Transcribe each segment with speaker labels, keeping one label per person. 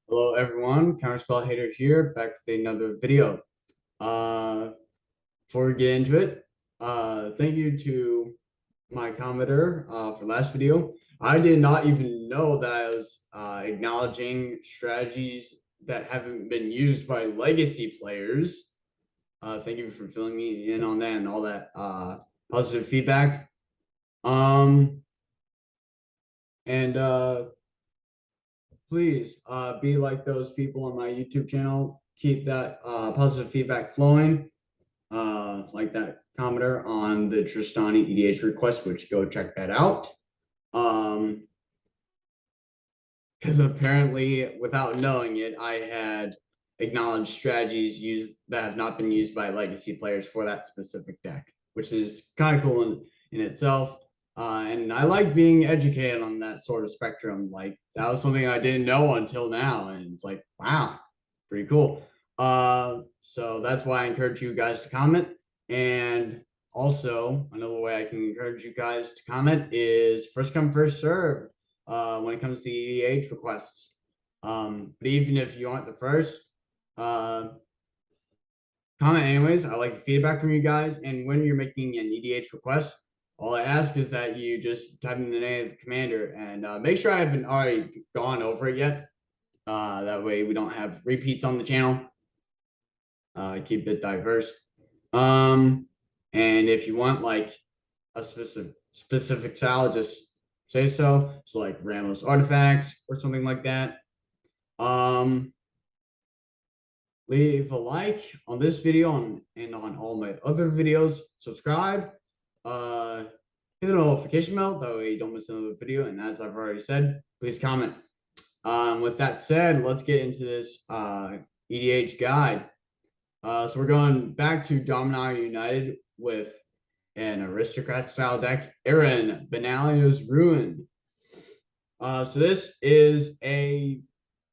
Speaker 1: Hello everyone, Counterspell Hater here, back with another video. Uh, Before we get into it, thank you to my commenter for last video. I did not even know that I was acknowledging strategies that haven't been used by legacy players. Thank you for filling me in on that and all that positive feedback. Um, and Please be like those people on my YouTube channel. Keep that positive feedback flowing, like that commenter on the Tristani EDH request, which go check that out. Because apparently, without knowing it, I had acknowledged strategies used that have not been used by legacy players for that specific deck, which is kind of cool in itself. And I like being educated on that sort of spectrum. Like that was something I didn't know until now, and it's like, wow, pretty cool. So that's why I encourage you guys to comment. And also, another way I can encourage you guys to comment is first come, first serve when it comes to EDH requests. But even if you aren't the first, uh, comment anyways. I like the feedback from you guys. And when you're making an EDH request, all I ask is that you just type in the name of the commander and make sure I haven't already gone over it yet. That way we don't have repeats on the channel. Keep it diverse. And if you want like a specific style, just say so. So like Ramos artifacts or something like that. Um, Leave a like on this video and on all my other videos. Subscribe. Uh, Hit the notification bell that way you don't miss another video. And as I've already said, please comment. With that said, let's get into this EDH guide. So we're going back to Dominaria United with an aristocrat style deck, Aron, Benalia's Ruin. So this is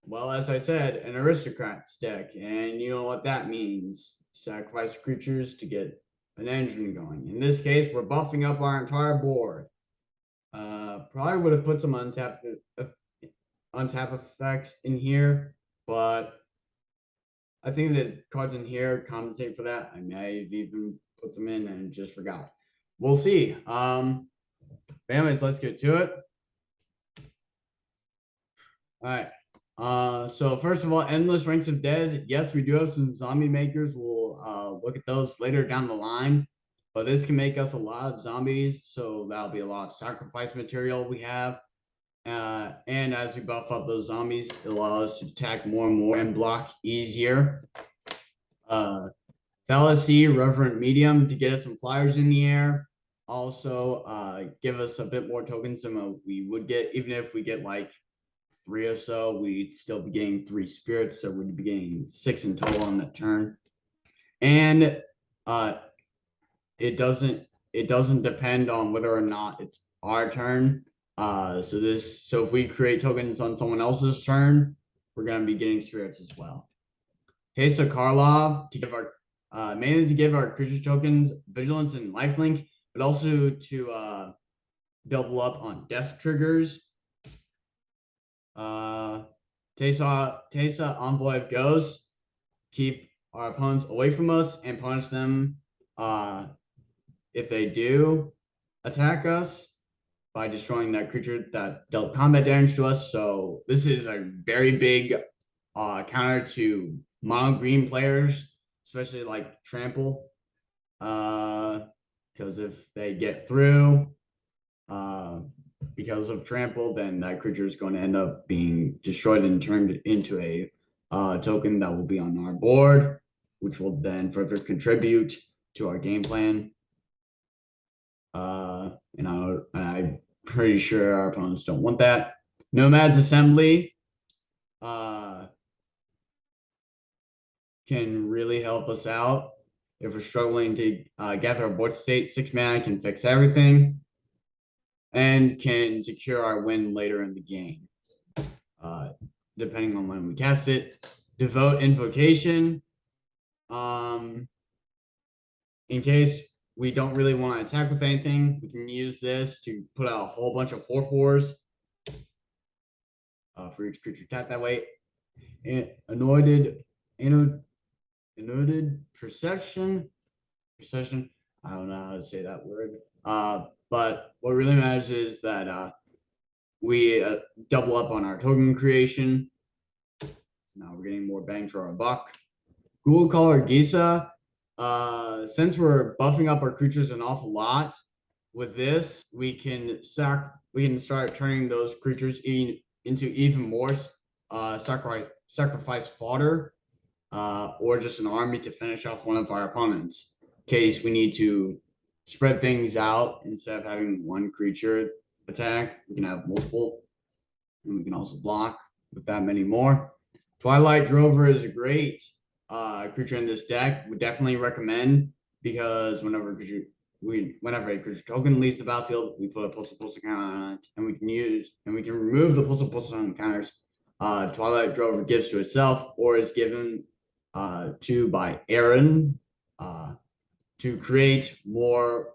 Speaker 1: well, as I said, an aristocrat's deck, and you know what that means. Sacrifice creatures to get an engine going. In this case, we're buffing up our entire board. Probably would have put some untap effects in here, but I think that cards in here compensate for that. I may have even put them in and just forgot. We'll see. Anyways, let's get to it. All right. So first of all, Endless Ranks of Dead. Yes, we do have some zombie makers. We'll look at those later down the line. But this can make us a lot of zombies, so that'll be a lot of sacrifice material we have. And as we buff up those zombies, it'll allow us to attack more and more and block easier. Fallacy, Reverent Medium to get us some flyers in the air. Also, give us a bit more tokens than we would get, even if we get like 3 or so, we'd still be getting 3 spirits, so we'd be getting 6 in total on that turn. And it doesn't depend on whether or not it's our turn. So if we create tokens on someone else's turn, we're gonna be getting spirits as well. Case of Karlov to give our mainly to give our creature tokens vigilance and lifelink, but also to double up on death triggers. Tesa, Envoy of Ghosts, keep our opponents away from us and punish them if they do attack us by destroying that creature that dealt combat damage to us. So this is a very big counter to mono green players, especially like Trample, because if they get through, because of Trample, then that creature is going to end up being destroyed and turned into a token that will be on our board, which will then further contribute to our game plan. I'm pretty sure our opponents don't want that. Nomad's Assembly can really help us out if we're struggling to gather a board state. 6 mana can fix everything and can secure our win later in the game, depending on when we cast it. Devote Invocation. In case we don't really want to attack with anything, we can use this to put out a whole bunch of 4/4s for each creature tap that way. anointed perception. I don't know how to say that word. But what really matters is that we double up on our token creation. Now we're getting more bang for our buck. Ghoul Caller Gisa. Since we're buffing up our creatures an awful lot, with this we can start turning those creatures into even more sacrifice fodder, or just an army to finish off one of our opponents. In case we need to spread things out instead of having one creature attack, we can have multiple, and we can also block with that many more. Twilight Drover is a great creature in this deck. Would definitely recommend, because whenever a creature token leaves the battlefield, we put a pulse counter on it, and we can remove the pulse counters Twilight Drover gives to itself, or is given to by Aron to create more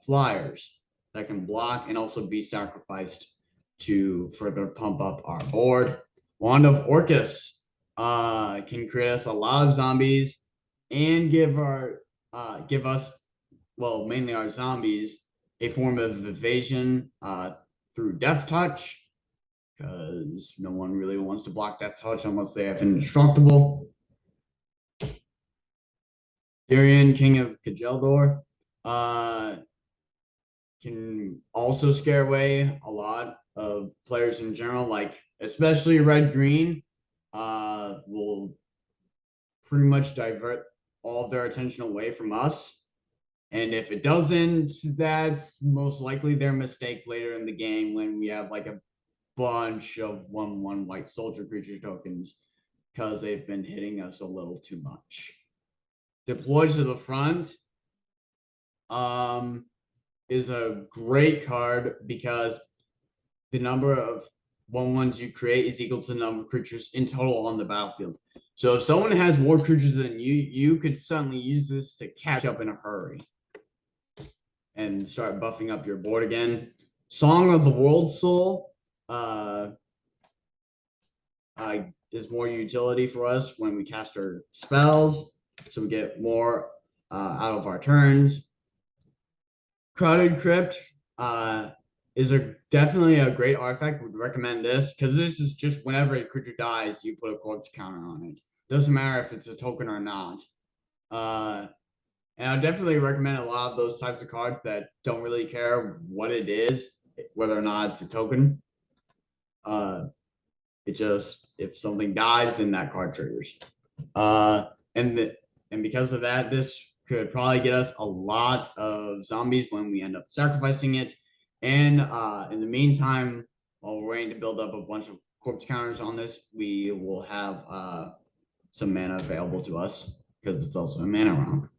Speaker 1: flyers that can block and also be sacrificed to further pump up our board. Wand of Orcus can create us a lot of zombies and give us, well, mainly our zombies, a form of evasion through Death Touch, because no one really wants to block Death Touch unless they have Indestructible. Darian, King of Kajeldor, can also scare away a lot of players in general, like especially red-green, will pretty much divert all of their attention away from us. And if it doesn't, that's most likely their mistake later in the game when we have like a bunch of 1/1 white soldier creature tokens, because they've been hitting us a little too much. Deploy to the front is a great card because the number of 1/1s you create is equal to the number of creatures in total on the battlefield. So if someone has more creatures than you, you could suddenly use this to catch up in a hurry and start buffing up your board again. Song of the World Soul is more utility for us when we cast our spells, so we get more out of our turns. Crowded Crypt is definitely a great artifact. Would recommend this, because this is just whenever a creature dies, you put a corpse counter on it. Doesn't matter if it's a token or not. And I definitely recommend a lot of those types of cards that don't really care what it is, whether or not it's a token. It just, if something dies, then that card triggers. And because of that, this could probably get us a lot of zombies when we end up sacrificing it. And in the meantime, while we're waiting to build up a bunch of corpse counters on this, we will have some mana available to us, because it's also a mana round.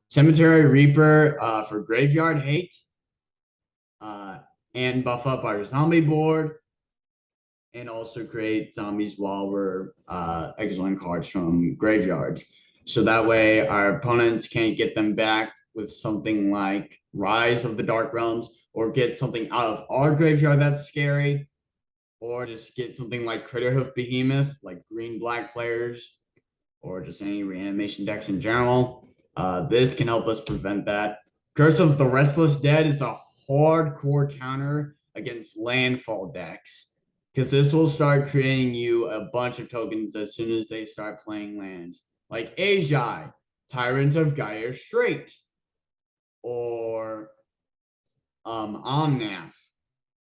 Speaker 1: Cemetery Reaper for graveyard hate, and buff up our zombie board, and also create zombies while we're exiling cards from graveyards. So that way our opponents can't get them back with something like Rise of the Dark Realms, or get something out of our graveyard that's scary, or just get something like Critterhoof Behemoth, like green-black players, or just any reanimation decks in general. This can help us prevent that. Curse of the Restless Dead is a hardcore counter against landfall decks, because this will start creating you a bunch of tokens as soon as they start playing lands, like Ajai, Tyrant of Gyre Strait, or Omnath,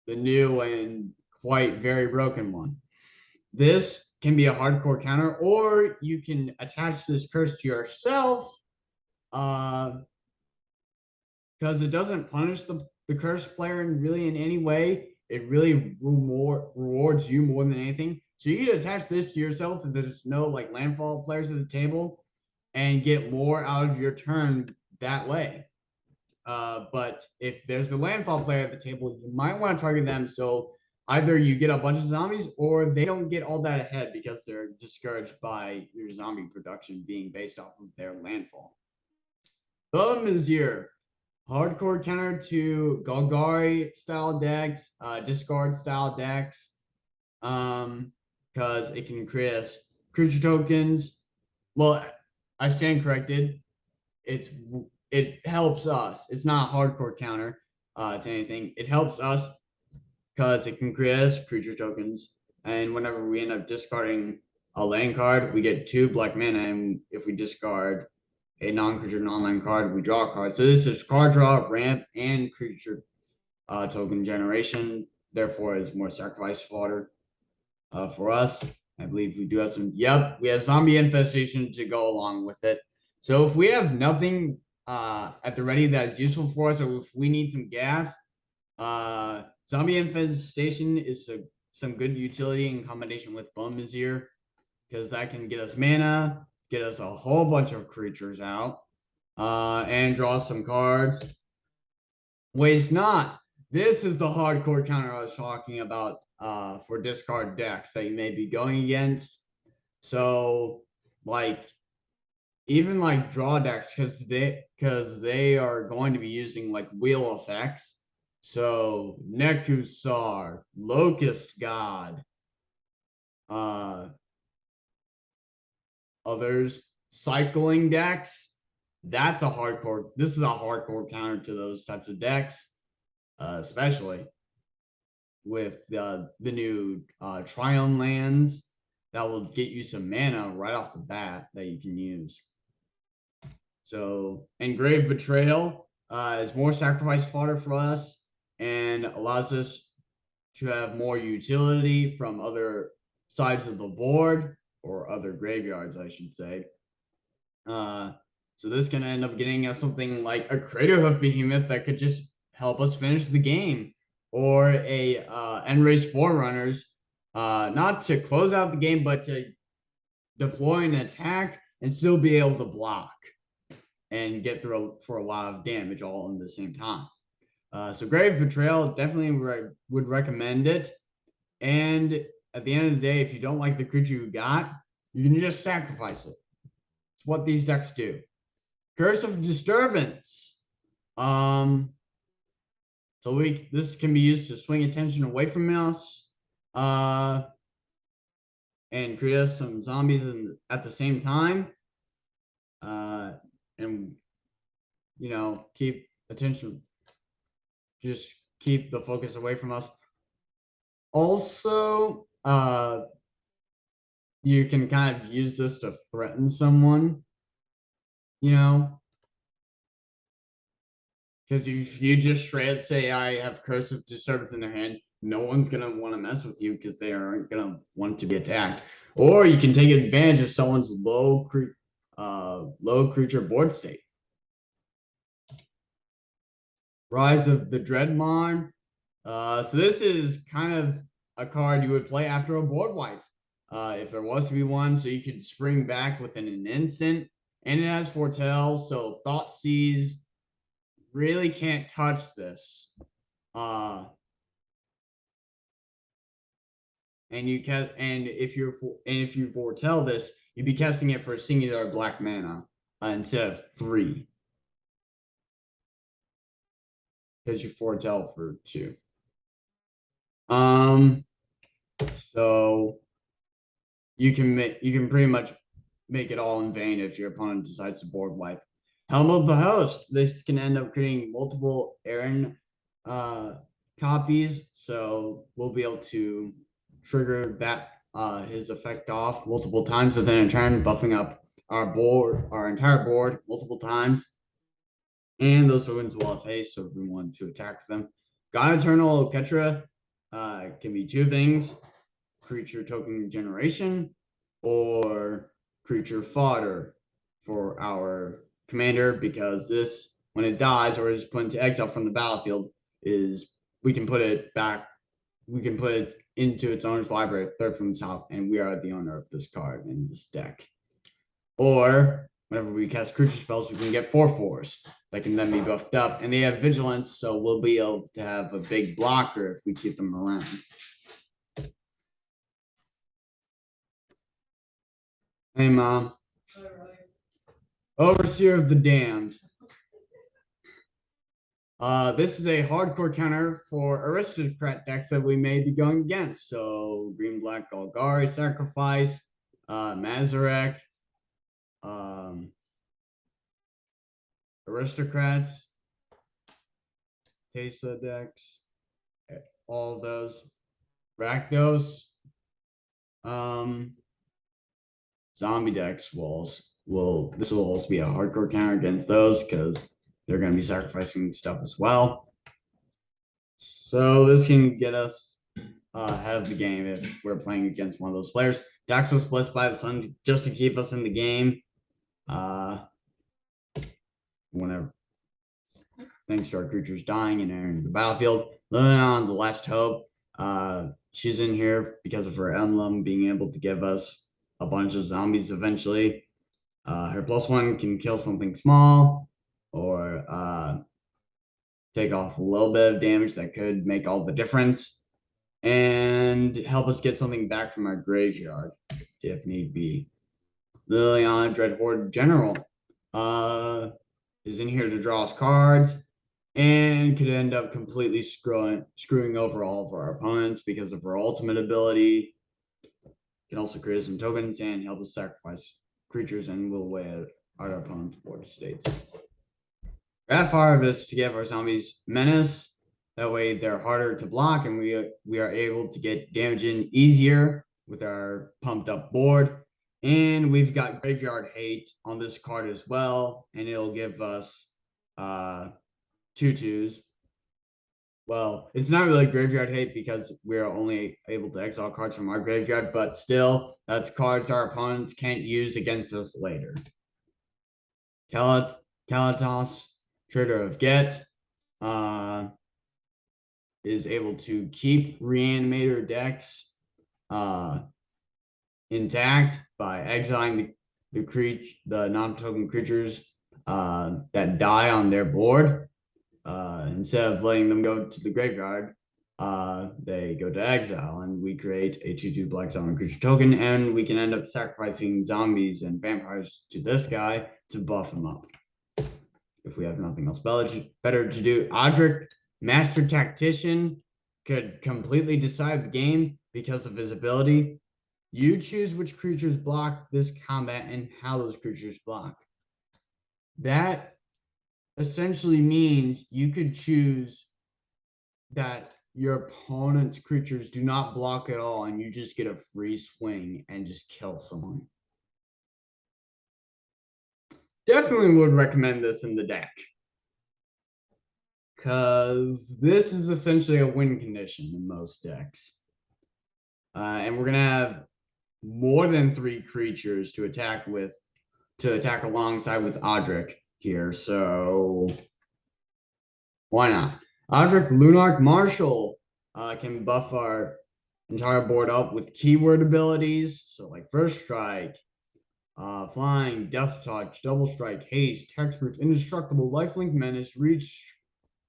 Speaker 1: the new and quite very broken one. This can be a hardcore counter, or you can attach this curse to yourself, because it doesn't punish the cursed player in any way. It really rewards you more than anything. So you can attach this to yourself if there's no like landfall players at the table, and get more out of your turn that way. But if there's a landfall player at the table, you might want to target them, so either you get a bunch of zombies, or they don't get all that ahead because they're discouraged by your zombie production being based off of their landfall. Bum is your hardcore counter to Golgari style decks, discard style decks, because because it can create us creature tokens. Well, I stand corrected. It helps us. It's not a hardcore counter to anything. It helps us because it can create us creature tokens. And whenever we end up discarding a land card, we get 2 black mana. And if we discard a non-creature, non-land card, we draw a card. So this is card draw, ramp, and creature token generation. Therefore, it's more sacrifice fodder for us. I believe we do have some. Yep, we have zombie infestation to go along with it. So if we have nothing at the ready that is useful for us, or if we need some gas, zombie infestation is some good utility in combination with Bone Vizier, because that can get us mana, get us a whole bunch of creatures out, and draw some cards. Waste not. This is the hardcore counter I was talking about for discard decks that you may be going against. So, like, even like draw decks, because they are going to be using like wheel effects. So Nekusar, Locust God, others, cycling decks. That's a hardcore. This is a hardcore counter to those types of decks, especially with the new Triome lands that will get you some mana right off the bat that you can use. So Engrave Betrayal is more sacrifice fodder for us and allows us to have more utility from other sides of the board, or other graveyards, I should say. So this can end up getting us something like a Craterhoof Behemoth that could just help us finish the game, or a Enraged Forerunners, not to close out the game, but to deploy an attack and still be able to block and get through for a lot of damage all in the same time. So Grave Betrayal, definitely would recommend it. And at the end of the day, if you don't like the creature you got, you can just sacrifice it. It's what these decks do. Curse of Disturbance. So this can be used to swing attention away from us, and create some zombies at the same time, and keep attention, just keep the focus away from us. Also, you can kind of use this to threaten someone, because if you just straight say I have Curse of Disturbance in their hand, no one's gonna want to mess with you because they aren't gonna want to be attacked. Or you can take advantage of someone's low creature board state. Rise of the Dreadmon. So this is kind of a card you would play after a board wipe, if there was to be one, so you could spring back within an instant. And it has Foretell, so Thoughtseize really can't touch this. And if you foretell this, you'd be casting it for a singular black mana instead of 3, because you foretell for 2. So you can pretty much make it all in vain if your opponent decides to board wipe. Helm of the Host. This can end up creating multiple Aron copies, so we'll be able to trigger that his effect off multiple times within a turn, buffing up our entire board multiple times. And those tokens will have haste, so if we want to attack them. God Eternal Ketra can be 2 things: creature token generation or creature fodder for our commander, because this, when it dies or is put into exile from the battlefield, we can put it into its owner's library, 3rd from the top, and we are the owner of this card in this deck. Or whenever we cast creature spells, we can get 4/4s that can then be buffed up, and they have vigilance, so we'll be able to have a big blocker if we keep them around. Hey, Mom. Overseer of the Damned. This is a hardcore counter for aristocrat decks that we may be going against. So green black Golgari sacrifice, Mazarek, aristocrats, Tesa decks, all of those, Rakdos, zombie decks this will also be a hardcore counter against those because they're going to be sacrificing stuff as well. So this can get us ahead of the game if we're playing against one of those players. Daxos Blessed by the Sun just to keep us in the game. Whenever thanks to our creatures dying and entering the battlefield. Liliana, the Last Hope. She's in here because of her emblem being able to give us a bunch of zombies eventually. Her +1 can kill something small or take off a little bit of damage that could make all the difference and help us get something back from our graveyard if need be. Liliana, Dreadhorde General, is in here to draw us cards and could end up completely screwing over all of our opponents because of her ultimate ability. Can also create some tokens and help us sacrifice creatures and will away at our opponent's board states. Wrath Harvest to give our zombies menace. That way they're harder to block and we are able to get damage in easier with our pumped up board. And we've got Graveyard Hate on this card as well, and it'll give us 2/2s. Well, it's not really Graveyard Hate because we're only able to exile cards from our graveyard, but still, that's cards our opponents can't use against us later. Kalatos, Trader of Get, is able to keep Reanimator decks intact by exiling the non-token creatures that die on their board. Instead of letting them go to the graveyard, they go to exile, and we create a 2/2 black zombie creature token, and we can end up sacrificing zombies and vampires to this guy to buff him up. If we have nothing else better to do, Odric, Master Tactician, could completely decide the game because of his ability. You choose which creatures block this combat and how those creatures block. That essentially means you could choose that your opponent's creatures do not block at all and you just get a free swing and just kill someone. Definitely would recommend this in the deck because this is essentially a win condition in most decks. And we're going to have more than 3 creatures to attack alongside with Odric here, so why not? Odric Lunarch Marshal can buff our entire board up with keyword abilities, so like First Strike, Flying, Death Touch, Double Strike, Haste, Hexproof, Indestructible, Lifelink Menace, Reach,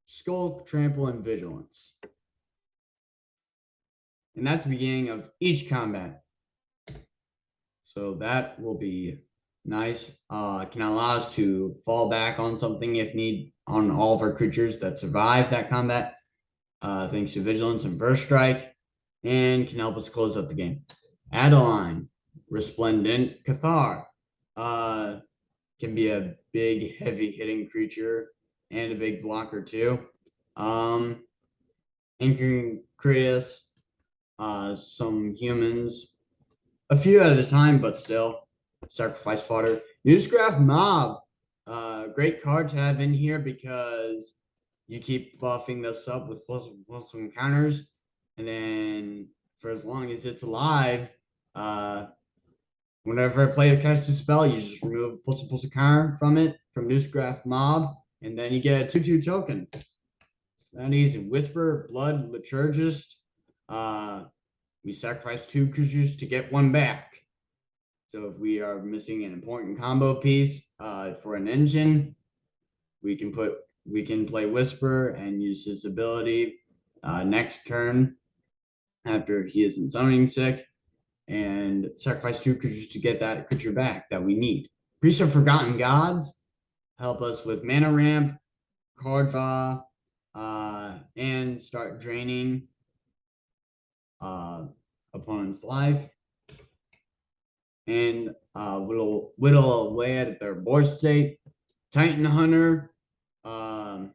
Speaker 1: Skull, Trample, and Vigilance. And that's the beginning of each combat. So that will be nice. Can allow us to fall back on something if need on all of our creatures that survive that combat, thanks to Vigilance and First Strike, and can help us close out the game. Adeline, Resplendent Cathar, can be a big, heavy hitting creature and a big blocker too. And can create us some humans, a few at a time, but still sacrifice fodder. Newsgraph Mob, great card to have in here because you keep buffing this up with plus counters, and then for as long as it's alive, whenever a player casts a spell, you just remove plus counter from it, from Newsgraph Mob, and then you get a 2/2 token. It's that easy. Whisper, Blood, Liturgist. We sacrifice 2 creatures to get 1 back. So if we are missing an important combo piece for an engine, we can play Whisper and use his ability next turn after he isn't summoning sick, and sacrifice 2 creatures to get that creature back that we need. Priest of Forgotten Gods help us with mana ramp, card draw, and start draining opponent's life, and whittle away at their board state. Titan Hunter can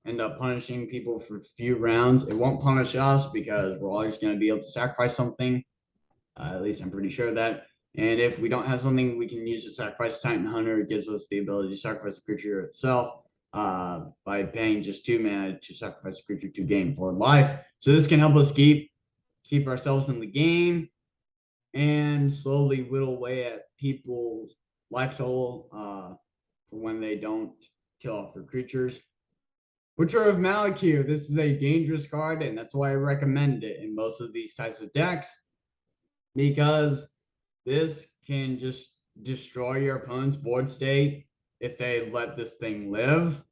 Speaker 1: end up punishing people for a few rounds. It won't punish us because we're always going to be able to sacrifice something. At least I'm pretty sure of that. And if we don't have something we can use to sacrifice Titan Hunter, it gives us the ability to sacrifice the creature itself by paying just 2 mana to sacrifice the creature to gain 4 life. So this can help us keep ourselves in the game and slowly whittle away at people's life total for when they don't kill off their creatures. Butcher of Malakir. This is a dangerous card, and that's why I recommend it in most of these types of decks, because this can just destroy your opponent's board state if they let this thing live.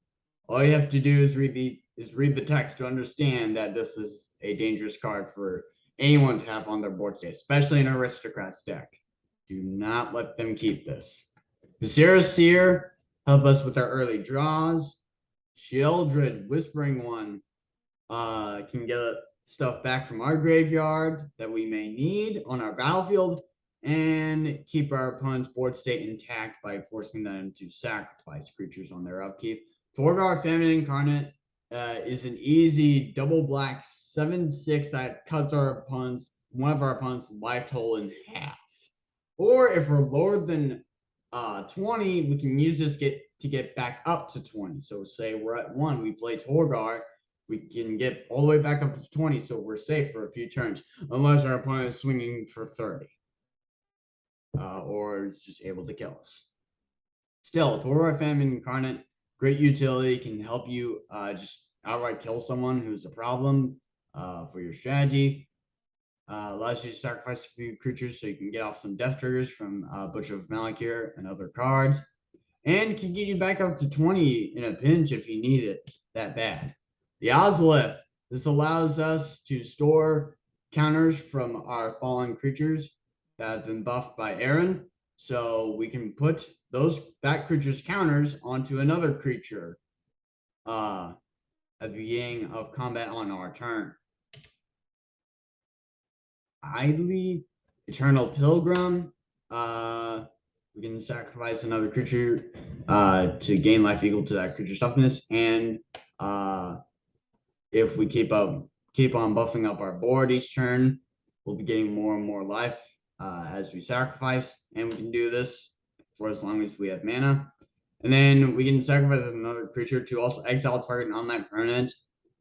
Speaker 1: All you have to do is read the text to understand that this is a dangerous card for anyone to have on their board state, especially an Aristocrats deck. Do not let them keep this. Viscera Seer help us with our early draws. Sheoldred, Whispering One, can get stuff back from our graveyard that we may need on our battlefield and keep our opponent's board state intact by forcing them to sacrifice creatures on their upkeep. Torgar, Famine Incarnate is an easy double black 7/6 that cuts one of our opponent's life total in half. Or if we're lower than 20, we can use this to get back up to 20. So say we're at 1, we play Torgar, we can get all the way back up to 20, so we're safe for a few turns, unless our opponent is swinging for 30. Or is just able to kill us. Still, Torgar Famine Incarnate, great utility, can help you just outright kill someone who's a problem for your strategy. Allows you to sacrifice a few creatures so you can get off some death triggers from Butcher of Malakir and other cards. And can get you back up to 20 in a pinch if you need it that bad. The Ozolith. This allows us to store counters from our fallen creatures that have been buffed by Aron. So we can put that creature's counters onto another creature at the beginning of combat on our turn. Idly, Eternal Pilgrim. We can sacrifice another creature to gain life equal to that creature's toughness, and if we keep on buffing up our board each turn, we'll be getting more and more life as we sacrifice, and we can do this for as long as we have mana. And then we can sacrifice another creature to also exile target non-land permanent,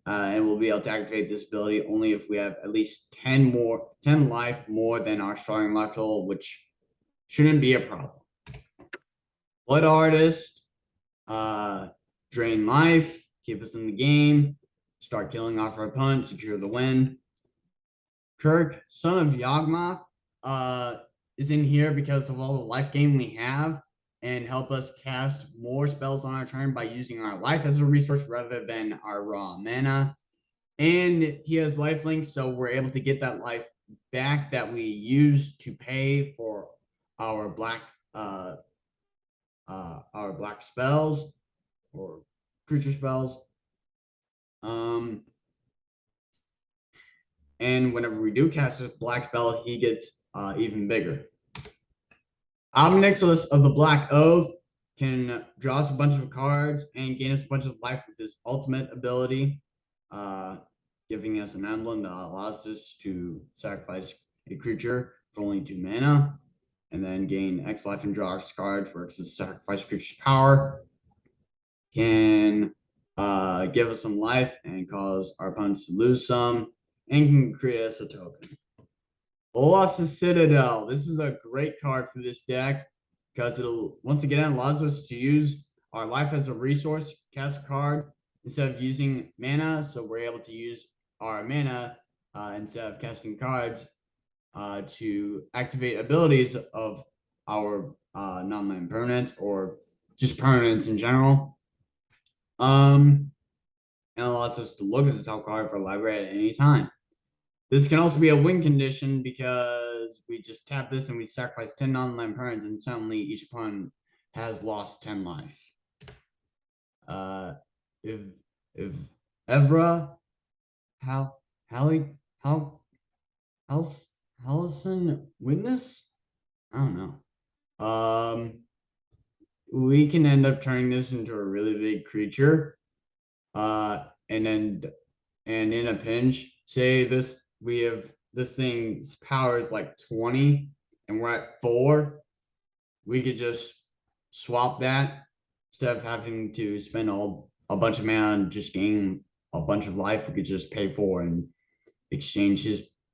Speaker 1: and we'll be able to activate this ability only if we have at least 10 life more than our starting life total, which shouldn't be a problem. Blood Artist, drain life, keep us in the game, start killing off our opponent, secure the win. Kirk, Son of Yawgmoth, is in here because of all the life gain we have, and help us cast more spells on our turn by using our life as a resource rather than our raw mana. And he has lifelink, so we're able to get that life back that we use to pay for our black spells or creature spells. And whenever we do cast this black spell, he gets even bigger. Omnixilus of the Black Oath can draw us a bunch of cards and gain us a bunch of life with his ultimate ability, giving us an emblem that allows us to sacrifice a creature for only 2 mana, and then gain X life and draw X cards for its sacrifice creature's power. Can give us some life and cause our opponents to lose some, and can create us a token. Colossus Citadel. This is a great card for this deck because it'll once again allows us to use our life as a resource, cast a card instead of using mana. So we're able to use our mana instead of casting cards to activate abilities of our non-land permanent or just permanents in general. And allows us to look at the top card for library at any time. This can also be a win condition because we just tap this and we sacrifice 10 non-land permanents, and suddenly each opponent has lost 10 life. if if Evra, how Hallie, how Hallison Witness? I don't know. We can end up turning this into a really big creature. And in a pinch, say this thing's power is like 20 and we're at 4, we could just swap that instead of having to spend a bunch of mana and just gain a bunch of life. We could just pay 4 and exchange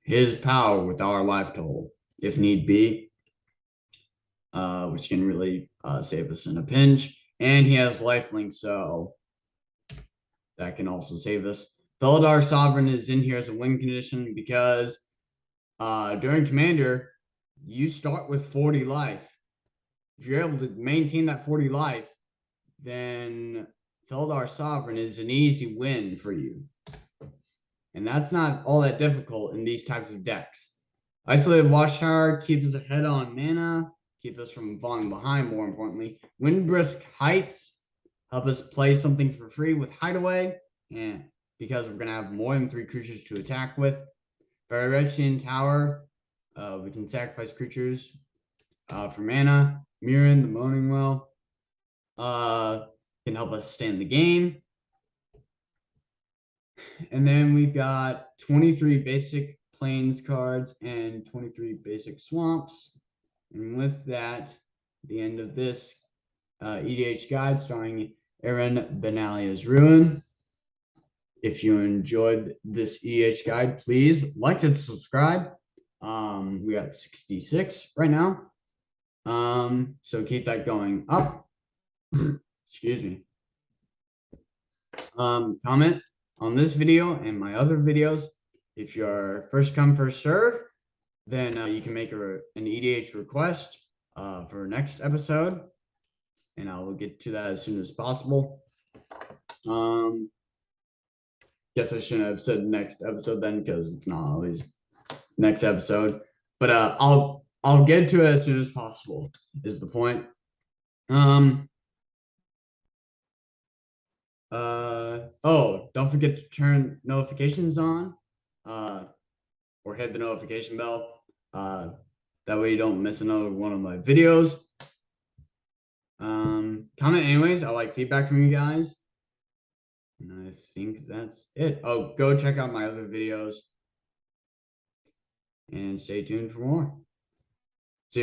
Speaker 1: his power with our life total if need be, which can really save us in a pinch. And he has lifelink, so that can also save us. Felidar Sovereign is in here as a win condition because during Commander, you start with 40 life. If you're able to maintain that 40 life, then Felidar Sovereign is an easy win for you. And that's not all that difficult in these types of decks. Isolated Watchtower keeps us ahead on mana, keep us from falling behind, more importantly. Windbrisk Heights help us play something for free with Hideaway, and because we're going to have more than 3 creatures to attack with. Phyrexian Tower, we can sacrifice creatures for mana. Mirren, the Moaning Well, can help us stay in the game. And then we've got 23 basic plains cards and 23 basic swamps. And with that, the end of this EDH guide starring Aron Benalia's Ruin. If you enjoyed this EDH guide, please like and subscribe. We got 66 right now. So keep that going up. Excuse me. Comment on this video and my other videos. If you're first come, first serve, then you can make an EDH request for next episode, and I will get to that as soon as possible. Guess I shouldn't have said next episode then, because it's not always next episode, but I'll get to it as soon as possible is the point. Oh, don't forget to turn notifications on, or hit the notification bell. That way you don't miss another one of my videos. Comment anyways. I like feedback from you guys. And I think that's it. Oh, go check out my other videos and stay tuned for more.